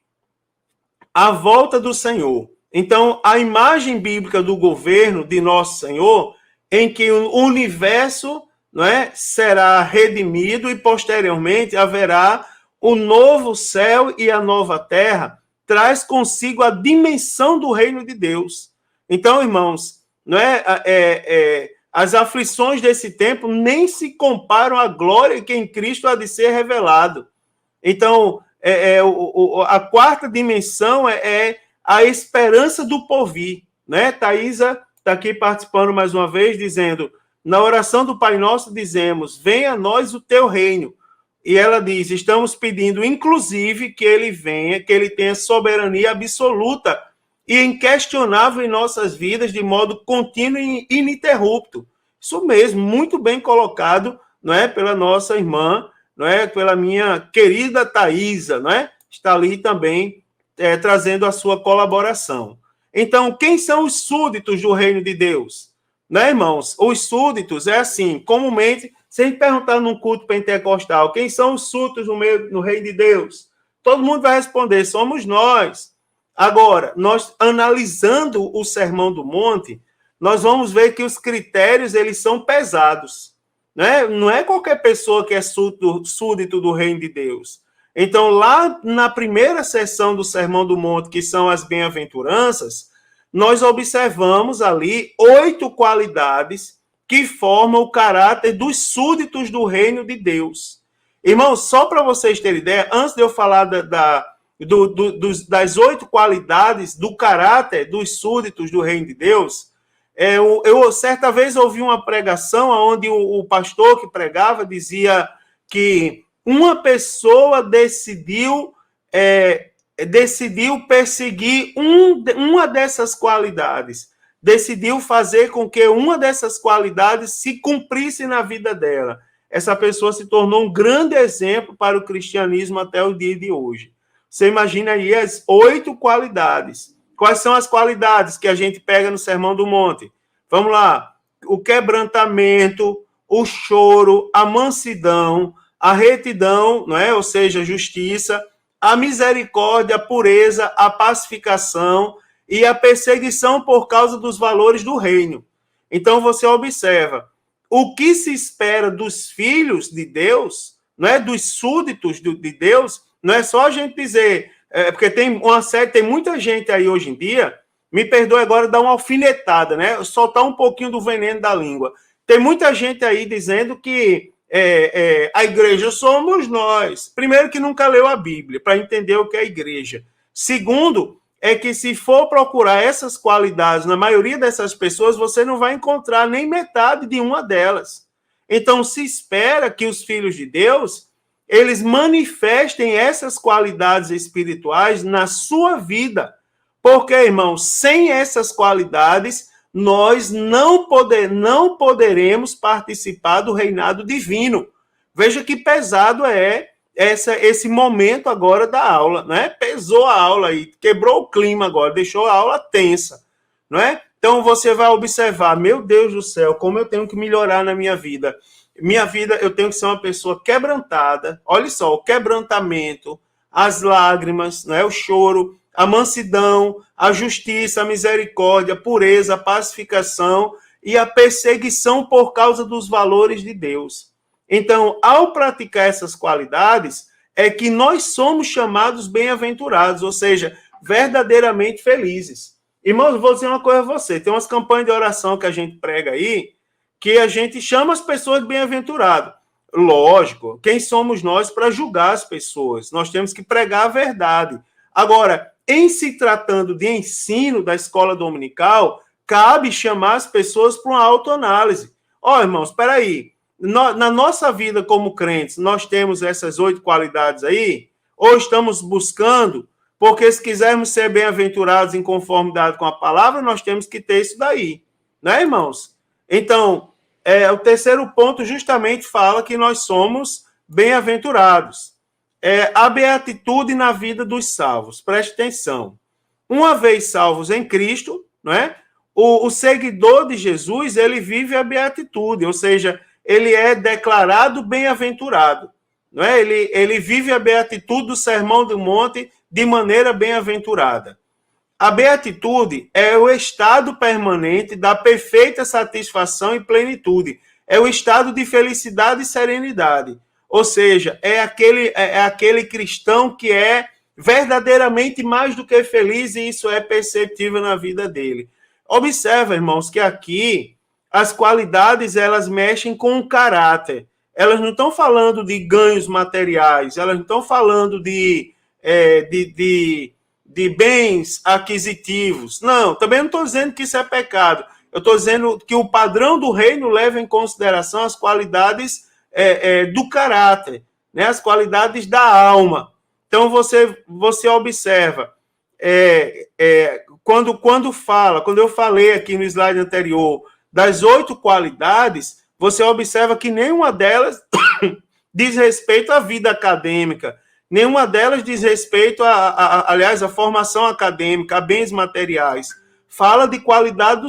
a volta do Senhor. Então, a imagem bíblica do governo de nosso Senhor, em que o universo, não é, será redimido e posteriormente haverá o novo céu e a nova terra, traz consigo a dimensão do reino de Deus. Então, irmãos, não as aflições desse tempo nem se comparam à glória que em Cristo há de ser revelado. Então, a quarta dimensão é a esperança do porvir, né? Thaisa está aqui participando mais uma vez, dizendo: na oração do Pai Nosso dizemos, venha a nós o teu reino. E ela diz, estamos pedindo, inclusive, que ele venha, que ele tenha soberania absoluta e inquestionável em nossas vidas, de modo contínuo e ininterrupto. Isso mesmo, muito bem colocado, não é, pela nossa irmã, não é, pela minha querida Thaisa, não é? Está ali também trazendo a sua colaboração. Então, quem são os súditos do reino de Deus? né, irmãos? Os súditos é assim, comumente, se a gente perguntar num culto pentecostal, quem são os súditos no reino de Deus? Todo mundo vai responder, somos nós. Agora, nós analisando o Sermão do Monte, nós vamos ver que os critérios, eles são pesados, né? Não é qualquer pessoa que é súdito do reino de Deus. Então, lá na primeira sessão do Sermão do Monte, que são as bem-aventuranças, nós observamos ali 8 qualidades que formam o caráter dos súditos do reino de Deus. Irmãos, só para vocês terem ideia, antes de eu falar das 8 qualidades do caráter dos súditos do reino de Deus, eu certa vez ouvi uma pregação onde o pastor que pregava dizia que uma pessoa decidiu perseguir uma dessas qualidades, decidiu fazer com que uma dessas qualidades se cumprisse na vida dela. Essa pessoa se tornou um grande exemplo para o cristianismo até o dia de hoje. Você imagina aí as 8 qualidades. Quais são as qualidades que a gente pega no Sermão do Monte? Vamos lá. O quebrantamento, o choro, a mansidão, a retidão, não é? Ou seja, justiça, a misericórdia, a pureza, a pacificação e a perseguição por causa dos valores do reino. Então você observa, o que se espera dos filhos de Deus, não é? Dos súditos de Deus, não é só a gente dizer, porque tem muita gente aí hoje em dia, me perdoe agora dar uma alfinetada, né? Soltar um pouquinho do veneno da língua. Tem muita gente aí dizendo que a igreja somos nós. Primeiro, que nunca leu a Bíblia para entender o que é a igreja. Segundo, é que se for procurar essas qualidades na maioria dessas pessoas, você não vai encontrar nem metade de uma delas. Então, se espera que os filhos de Deus, eles manifestem essas qualidades espirituais na sua vida. Porque, irmãos, sem essas qualidades, nós não poderemos participar do reinado divino. Veja que pesado é esse momento agora da aula, né? Pesou a aula aí, quebrou o clima agora, deixou a aula tensa, não é? Então você vai observar, meu Deus do céu, como eu tenho que melhorar na minha vida. Minha vida, eu tenho que ser uma pessoa quebrantada. Olha só, o quebrantamento, as lágrimas, não é? O choro, a mansidão, a justiça, a misericórdia, a pureza, a pacificação e a perseguição por causa dos valores de Deus. Então, ao praticar essas qualidades, é que nós somos chamados bem-aventurados, ou seja, verdadeiramente felizes. Irmãos, vou dizer uma coisa a você, tem umas campanhas de oração que a gente prega aí, que a gente chama as pessoas de bem-aventurado. Lógico, quem somos nós para julgar as pessoas? Nós temos que pregar a verdade. Agora, em se tratando de ensino da escola dominical, cabe chamar as pessoas para uma autoanálise. Irmãos, espera aí. Na nossa vida como crentes, nós temos essas 8 qualidades aí? Ou estamos buscando? Porque se quisermos ser bem-aventurados em conformidade com a palavra, nós temos que ter isso daí. Né, irmãos? Então, o terceiro ponto justamente fala que nós somos bem-aventurados. A beatitude na vida dos salvos. Preste atenção. Uma vez salvos em Cristo, não é? O seguidor de Jesus, ele vive a beatitude, ou seja, ele é declarado bem-aventurado. Não é? Ele vive a beatitude do Sermão do Monte de maneira bem-aventurada. A beatitude é o estado permanente da perfeita satisfação e plenitude. É o estado de felicidade e serenidade. Ou seja, é aquele cristão que é verdadeiramente mais do que feliz e isso é perceptível na vida dele. Observa, irmãos, que aqui as qualidades elas mexem com o caráter. Elas não estão falando de ganhos materiais, elas não estão falando de bens aquisitivos. Não, também não estou dizendo que isso é pecado. Eu estou dizendo que o padrão do reino leva em consideração as qualidades do caráter, né? As qualidades da alma. Então, você observa, quando eu falei aqui no slide anterior das 8 qualidades, você observa que nenhuma delas diz respeito à vida acadêmica, nenhuma delas diz respeito, aliás, à formação acadêmica, a bens materiais. Fala de qualidade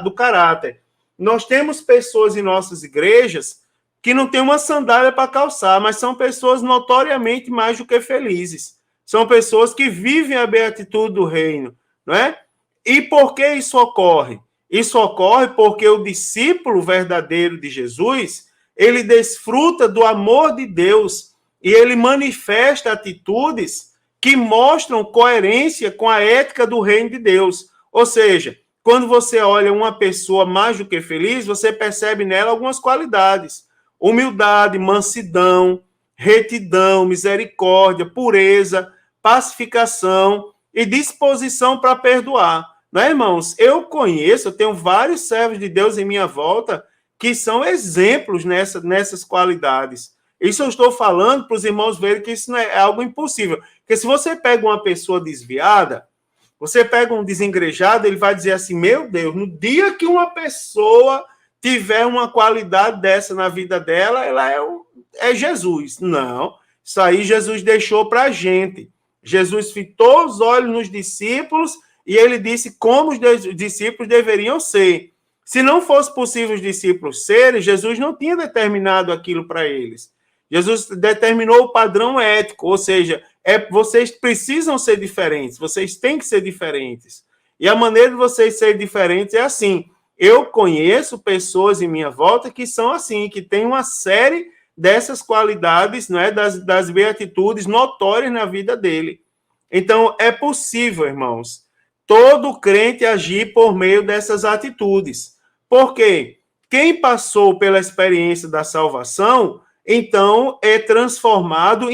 do caráter. Nós temos pessoas em nossas igrejas que não têm uma sandália para calçar, mas são pessoas notoriamente mais do que felizes. São pessoas que vivem a beatitude do reino, não é? E por que isso ocorre? Isso ocorre porque o discípulo verdadeiro de Jesus, ele desfruta do amor de Deus e ele manifesta atitudes que mostram coerência com a ética do reino de Deus. Ou seja, quando você olha uma pessoa mais do que feliz, você percebe nela algumas qualidades: humildade, mansidão, retidão, misericórdia, pureza, pacificação e disposição para perdoar. Não é, irmãos? Eu tenho vários servos de Deus em minha volta que são exemplos nessas qualidades. Isso eu estou falando para os irmãos verem que isso não é algo impossível. Porque se você pega uma pessoa desviada, você pega um desengrejado, ele vai dizer assim: meu Deus, no dia que uma pessoa tiver uma qualidade dessa na vida dela, ela é Jesus. Não, isso aí Jesus deixou para a gente. Jesus fitou os olhos nos discípulos e ele disse como os discípulos deveriam ser. Se não fosse possível os discípulos serem, Jesus não tinha determinado aquilo para eles. Jesus determinou o padrão ético, ou seja, vocês precisam ser diferentes, vocês têm que ser diferentes. E a maneira de vocês serem diferentes é assim: eu conheço pessoas em minha volta que são assim, que têm uma série dessas qualidades, não é, das beatitudes notórias na vida dele. Então, é possível, irmãos, todo crente agir por meio dessas atitudes. Por quê? Quem passou pela experiência da salvação, então é transformado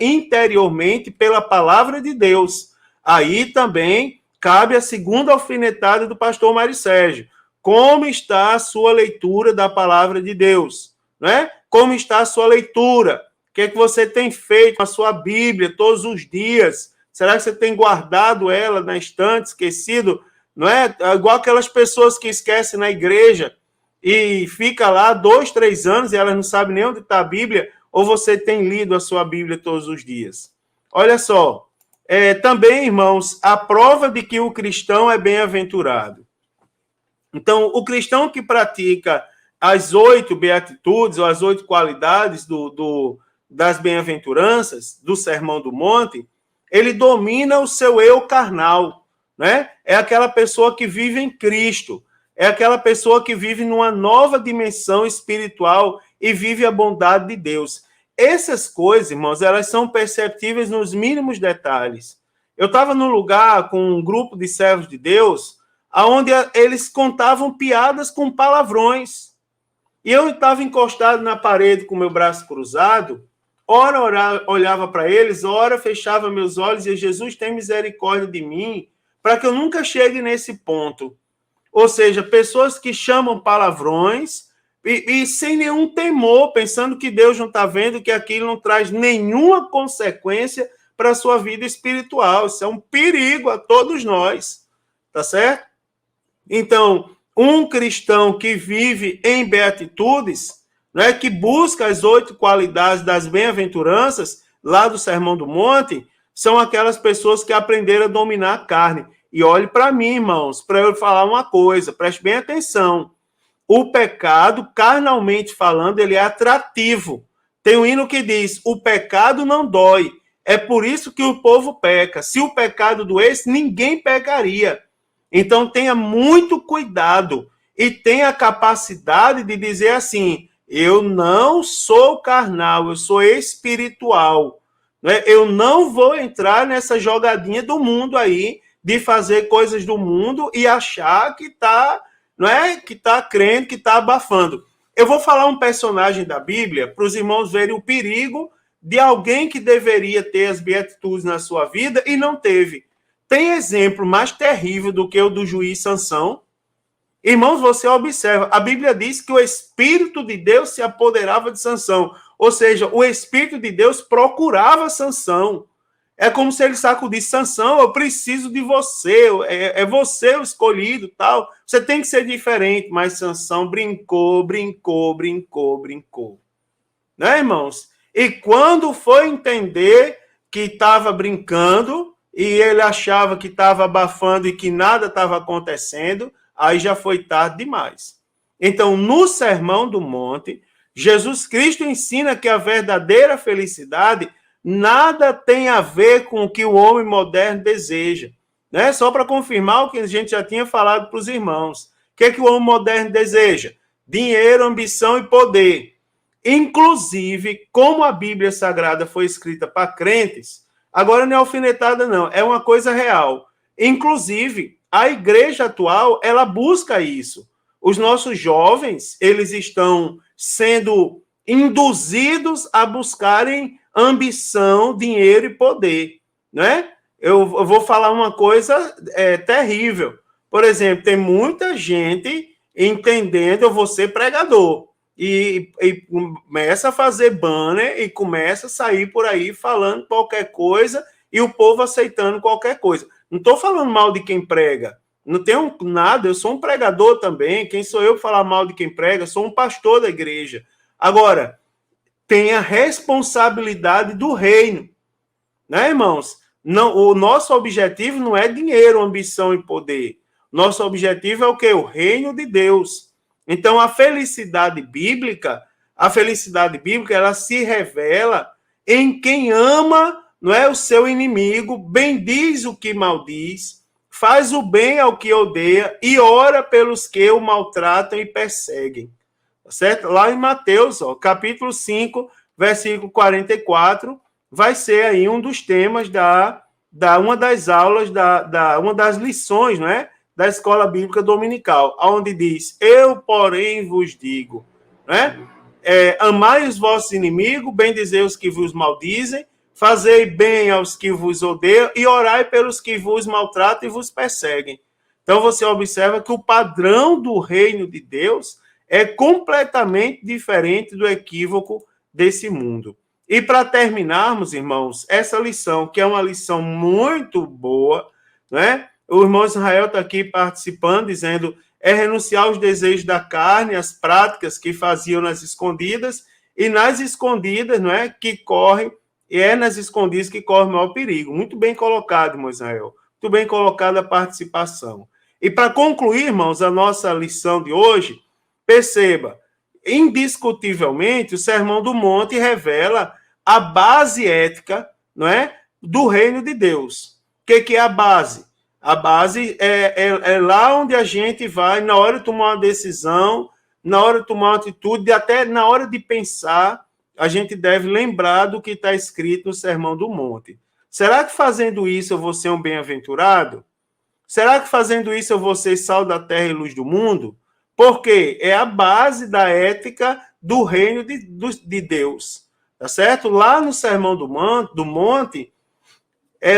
interiormente pela palavra de Deus. Aí também cabe a segunda alfinetada do pastor Mário Sérgio. Como está a sua leitura da palavra de Deus? Né? Como está a sua leitura? O que é que você tem feito com a sua Bíblia todos os dias? Será que você tem guardado ela na estante, esquecido? Não é? Igual aquelas pessoas que esquecem na igreja e fica lá 2, 3 anos e elas não sabem nem onde está a Bíblia, ou você tem lido a sua Bíblia todos os dias? Olha só, também, irmãos, a prova de que o cristão é bem-aventurado. Então, o cristão que pratica as 8 beatitudes, ou as 8 qualidades das bem-aventuranças, do Sermão do Monte, ele domina o seu eu carnal, né? É aquela pessoa que vive em Cristo, é aquela pessoa que vive numa nova dimensão espiritual e vive a bondade de Deus. Essas coisas, irmãos, elas são perceptíveis nos mínimos detalhes. Eu estava num lugar com um grupo de servos de Deus, onde eles contavam piadas com palavrões. E eu estava encostado na parede com meu braço cruzado, ora olhava para eles, ora fechava meus olhos e Jesus tem misericórdia de mim, para que eu nunca chegue nesse ponto. Ou seja, pessoas que chamam palavrões e sem nenhum temor, pensando que Deus não está vendo, que aquilo não traz nenhuma consequência para a sua vida espiritual. Isso é um perigo a todos nós, tá certo? Então, um cristão que vive em beatitudes, né, que busca as 8 qualidades das bem-aventuranças, lá do Sermão do Monte, são aquelas pessoas que aprenderam a dominar a carne. E olhe para mim, irmãos, para eu falar uma coisa, preste bem atenção. O pecado, carnalmente falando, ele é atrativo. Tem um hino que diz: o pecado não dói. É por isso que o povo peca. Se o pecado doesse, ninguém pecaria. Então tenha muito cuidado e tenha a capacidade de dizer assim: eu não sou carnal, eu sou espiritual. Eu não vou entrar nessa jogadinha do mundo aí, de fazer coisas do mundo e achar que está, não é, que está crendo, que está abafando. Eu vou falar um personagem da Bíblia para os irmãos verem o perigo de alguém que deveria ter as beatitudes na sua vida e não teve. Tem exemplo mais terrível do que o do juiz Sansão? Irmãos, você observa, a Bíblia diz que o Espírito de Deus se apoderava de Sansão, ou seja, o Espírito de Deus procurava Sansão. É como se ele sacudisse: Sansão, eu preciso de você, é você o escolhido, tal. Você tem que ser diferente. Mas Sansão brincou. Né, irmãos? E quando foi entender que estava brincando e ele achava que estava abafando e que nada estava acontecendo, aí já foi tarde demais. Então, no Sermão do Monte, Jesus Cristo ensina que a verdadeira felicidade nada tem a ver com o que o homem moderno deseja. Né? Só para confirmar o que a gente já tinha falado para os irmãos. O que é que o homem moderno deseja? Dinheiro, ambição e poder. Inclusive, como a Bíblia Sagrada foi escrita para crentes, agora não é alfinetada, não, é uma coisa real. Inclusive, a igreja atual, ela busca isso. Os nossos jovens, eles estão sendo induzidos a buscarem ambição, dinheiro e poder, né? Eu vou falar uma coisa terrível. Por exemplo, tem muita gente entendendo, eu vou ser pregador, e começa a fazer banner e começa a sair por aí falando qualquer coisa e o povo aceitando qualquer coisa. Não estou falando mal de quem prega, não tenho nada, eu sou um pregador também. Quem sou eu para falar mal de quem prega? Sou um pastor da igreja. Agora, tem a responsabilidade do reino, né, irmãos? Não, o nosso objetivo não é dinheiro, ambição e poder. Nosso objetivo é o quê? O reino de Deus. Então, a felicidade bíblica, ela se revela em quem ama, não é, o seu inimigo, bendiz o que maldiz, faz o bem ao que odeia e ora pelos que o maltratam e perseguem. Tá certo? Lá em Mateus, capítulo 5, versículo 44, vai ser aí um dos temas da uma das aulas, uma das lições, não é? Da escola bíblica dominical, onde diz: eu, porém, vos digo, né? Amai os vossos inimigos, bendizei os que vos maldizem, fazei bem aos que vos odeiam e orai pelos que vos maltratam e vos perseguem. Então você observa que o padrão do reino de Deus é completamente diferente do equívoco desse mundo. E para terminarmos, irmãos, essa lição, que é uma lição muito boa, né? O irmão Israel está aqui participando, dizendo: é renunciar aos desejos da carne, as práticas que faziam nas escondidas, e nas escondidas, não é? Que corre, e é nas escondidas que corre o maior perigo. Muito bem colocado, irmão Israel. Muito bem colocada a participação. E para concluir, irmãos, a nossa lição de hoje, perceba, indiscutivelmente, o Sermão do Monte revela a base ética, não é, do reino de Deus. O que é a base? A base é lá onde a gente vai, na hora de tomar uma decisão, na hora de tomar uma atitude, até na hora de pensar, a gente deve lembrar do que está escrito no Sermão do Monte. Será que fazendo isso eu vou ser um bem-aventurado? Será que fazendo isso eu vou ser sal da terra e luz do mundo? Porque é a base da ética do reino de Deus. Tá certo? Lá no Sermão do Monte,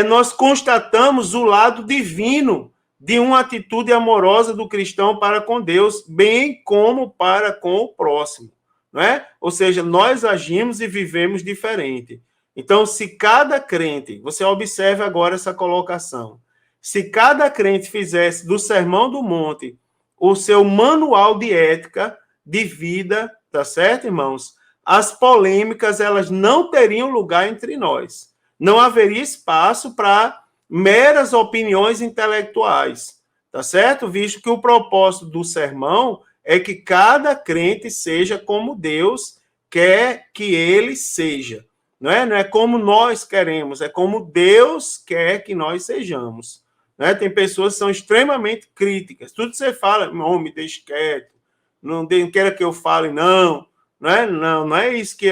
nós constatamos o lado divino de uma atitude amorosa do cristão para com Deus, bem como para com o próximo. Não é? Ou seja, nós agimos e vivemos diferente. Então, se cada crente, você observe agora essa colocação, se cada crente fizesse do Sermão do Monte o seu manual de ética, de vida, tá certo, irmãos? As polêmicas, elas não teriam lugar entre nós. Não haveria espaço para meras opiniões intelectuais, tá certo? Visto que o propósito do sermão é que cada crente seja como Deus quer que ele seja. Não é como nós queremos, é como Deus quer que nós sejamos. Né? Tem pessoas que são extremamente críticas. Tudo que você fala, não, me deixe quieto, não queira que eu fale, não. Não é isso que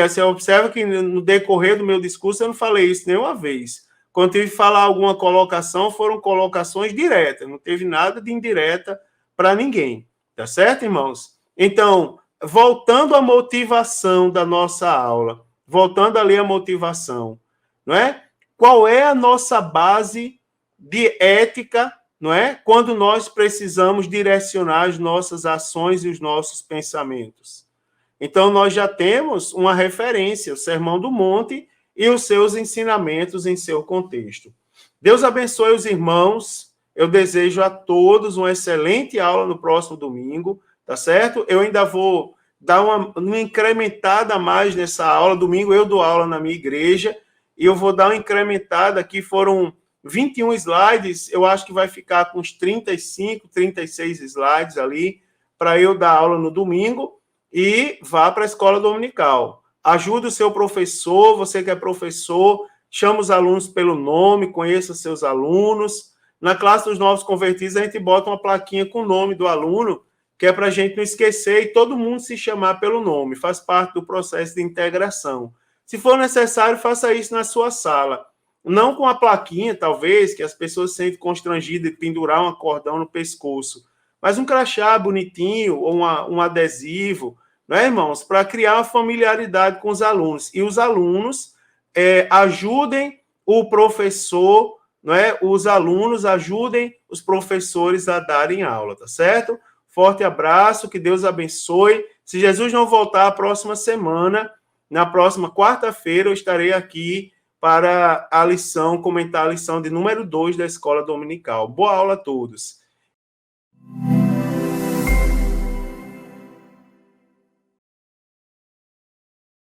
você observa que no decorrer do meu discurso eu não falei isso nenhuma vez. Quando tive que falar alguma colocação, foram colocações diretas, não teve nada de indireta para ninguém. Tá certo, irmãos? Então, voltando à motivação da nossa aula, voltando ali à motivação, não é? Qual é a nossa base de ética, não é? Quando nós precisamos direcionar as nossas ações e os nossos pensamentos. Então, nós já temos uma referência, o Sermão do Monte e os seus ensinamentos em seu contexto. Deus abençoe os irmãos. Eu desejo a todos uma excelente aula no próximo domingo, tá certo? Eu ainda vou dar uma incrementada a mais nessa aula. Domingo eu dou aula na minha igreja e eu vou dar uma incrementada aqui. Foram 21 slides, eu acho que vai ficar com uns 35, 36 slides ali, para eu dar aula no domingo e vá para a escola dominical. Ajude o seu professor, você que é professor, chama os alunos pelo nome, conheça seus alunos. Na classe dos novos convertidos, a gente bota uma plaquinha com o nome do aluno, que é para a gente não esquecer e todo mundo se chamar pelo nome, faz parte do processo de integração. Se for necessário, faça isso na sua sala. Não com a plaquinha, talvez, que as pessoas se sentem constrangidas de pendurar um cordão no pescoço, mas um crachá bonitinho ou um adesivo, né, irmãos, para criar uma familiaridade com os alunos. E os alunos ajudem o professor, né, os alunos ajudem os professores a darem aula, tá certo? Forte abraço, que Deus abençoe. Se Jesus não voltar a próxima semana, na próxima quarta-feira, eu estarei aqui para a lição, comentar a lição de número 2 da Escola Dominical. Boa aula a todos.